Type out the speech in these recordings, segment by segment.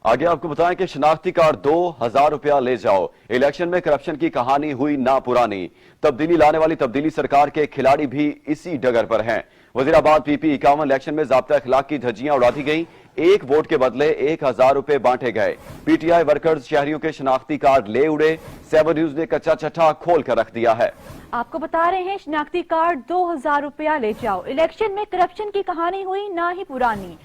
आगे आपको बताएं कि शनाख्ती कार्ड 2000 रुपया ले जाओ। इलेक्शन में करप्शन की कहानी हुई ना पुरानी। तब्दीली लाने वाली तब्दीली सरकार के खिलाड़ी भी इसी डगर पर हैं। वजीराबाद पीपी 51 इलेक्शन में ज़ाब्ता अखलाक की धज्जियां उड़ा दी गई। एक वोट के बदले 1000 रुपए बांटे गए। पीटीआई वर्कर्स शहरियों के शनाख्ती कार्ड ले उड़े। 7 न्यूज ने कच्चा चट्टा खोल कर रख दिया है। आपको बता रहे हैं, शनाख्ती कार्ड 2000 रुपया ले जाओ। इलेक्शन में करप्शन की कहानी हुई ना ही पुरानी।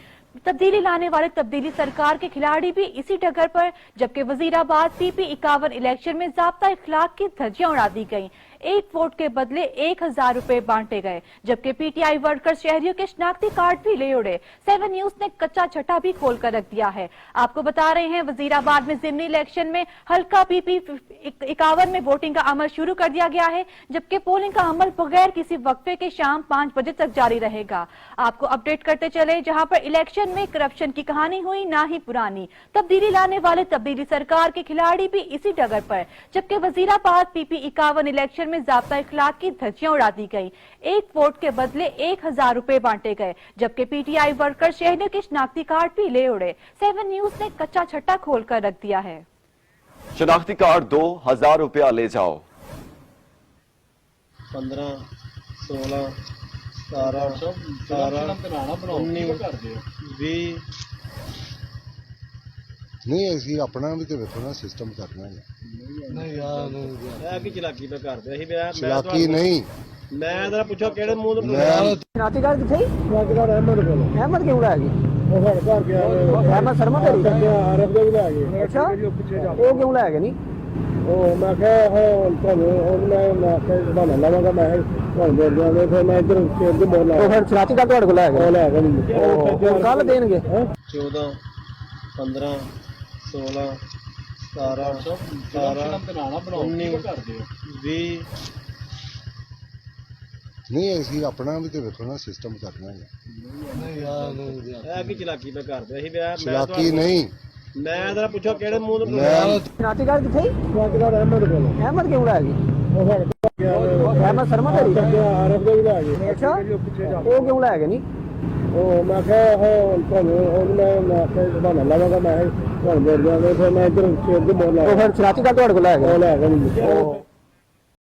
तब्दीली लाने वाले तब्दीली सरकार के खिलाड़ी भी इसी डगर पर, जबकि वजीराबाद पीपी 51 इलेक्शन में ज़ाब्ता इखलाक की धज्जियां उड़ा दी गईं। एक वोट के बदले 1000 रुपए बांटे गए, जबकि पीटीआई वर्कर्स शहरियों के शनाख्ती कार्ड भी ले उड़े। 7 न्यूज ने कच्चा छट्टा भी खोल कर रख दिया है। आपको बता रहे हैं, वजीराबाद में जिमनी इलेक्शन में हल्का पीपी 51 में वोटिंग का अमल शुरू कर दिया गया है, जबकि पोलिंग का अमल बगैर किसी वक्फे के शाम 5 बजे तक जारी रहेगा। आपको अपडेट करते चले, जहां पर इलेक्शन में करप्शन की कहानी हुई ना ही पुरानी। तब्दीली लाने वाले तब्दीली सरकार के खिलाड़ी भी इसी डगर पर, जबकि वजीराबाद पीपी 51 इलेक्शन में ज़ाब्ता इखलाक की धज्जियां उड़ा दी गई। एक वोट के बदले 1000 रुपए बांटे गए, जबकि पीटीआई वर्कर शहरियों के शनाख्ती कार्ड भी ले उड़े। 7 न्यूज ने कच्चा छट्टा खोल कर रख दिया है। शनाख्ती कार्ड 2000 रुपया ले जाओ। 15 16 17 18 19 20 नहीं ਅਸੀਂ ਆਪਣਾ ਵੀ ਤੇ ਵੇਖੋ ਨਾ ਸਿਸਟਮ ਕਰਨਾ ਹੈ। ਨਹੀਂ ਯਾਰ ਇਹ ਕੀ ਚਲਾਕੀ ਪੇ ਕਰਦੇ ਅਸੀਂ ਮੈਂ ਚਲਾਕੀ ਨਹੀਂ ਮੈਂ ਤਾਂ ਪੁੱਛੋ ਕਿਹੜੇ ਮੂੰਹ ਤੋਂ शनाख्ती कार्ड किथे ਰਾਜਗੜ ਅਹਿਮਦ ਕੋਲ अहमद क्यों ला गई ਉਹ ਸਾਡੇ ਘਰ ਗਿਆ अहमद शर्मा तेरी ਆਰਫ ਦੇ ਵੀ ਲੈ ਗਏ अच्छा वो क्यों ला गए नहीं ਉਹ ਮੈਂ ਕਿਹਾ ਹੁਣ ਤੁਹਾਨੂੰ ਹੁਣ ਮੈਂ ਕਿਹਾ ਬਣਾ ਲਵਾਂਗਾ ਮੈਂ ਹੁਣ ਦੇ ਦਿਆਂਗੇ ਫਿਰ ਮੈਂ ਇੱਧਰ ਦੇ ਮੋੜ ਲਾ तो फिर शनाख्ती कार्ड ਤੁਹਾਡੇ ਕੋਲ ਉਹ ला ਲੈ ਗਏ कल देंगे 14 15 16 17 18 19 20 ਨਹੀਂ ਅਸੀਂ ਆਪਣਾ ਵੀ ਤੇ ਵੇਖੋ ਨਾ ਸਿਸਟਮ ਕਰਨਾ ਹੈ। ਨਹੀਂ ਯਾਰ ਇਹ ਕੀ ਚਲਾਕੀ ਪੇ ਕਰਦੇ ਅਸੀਂ ਮੈਂ ਚਲਾਕੀ ਨਹੀਂ ਮੈਂ ਤਾਂ ਪੁੱਛੋ ਕਿਹੜੇ ਮੂੰਹ ਤੋਂ शनाख्ती कार्ड किथे ਰਾਜਗੜ ਅਹਿਮਦ ਕੋਲ अहमद क्यों ला गई ਉਹ ਸਾਡੇ ਘਰ ਗਿਆ अहमद शर्मा तेरी ਆਰਫ ਦੇ ਵੀ ਲੈ ਗਏ अच्छा वो क्यों ला गए नहीं ਉਹ ਮੈਂ ਕਿਹਾ ਹੁਣ ਤੁਹਾਨੂੰ ਹੁਣ ਮੈਂ ਕਿਹਾ ਬਣਾ ਲਵਾਂਗਾ ਮੈਂ ਹੁਣ ਦੇ ਦਿਆਂਗੇ ਫਿਰ ਮੈਂ ਇੱਧਰ ਦੇ ਮੋੜ ਲਾ तो फिर शनाख्ती कार्ड ਤੁਹਾਡੇ ਕੋਲ ला ਉਹ ਲੈ ਗਏ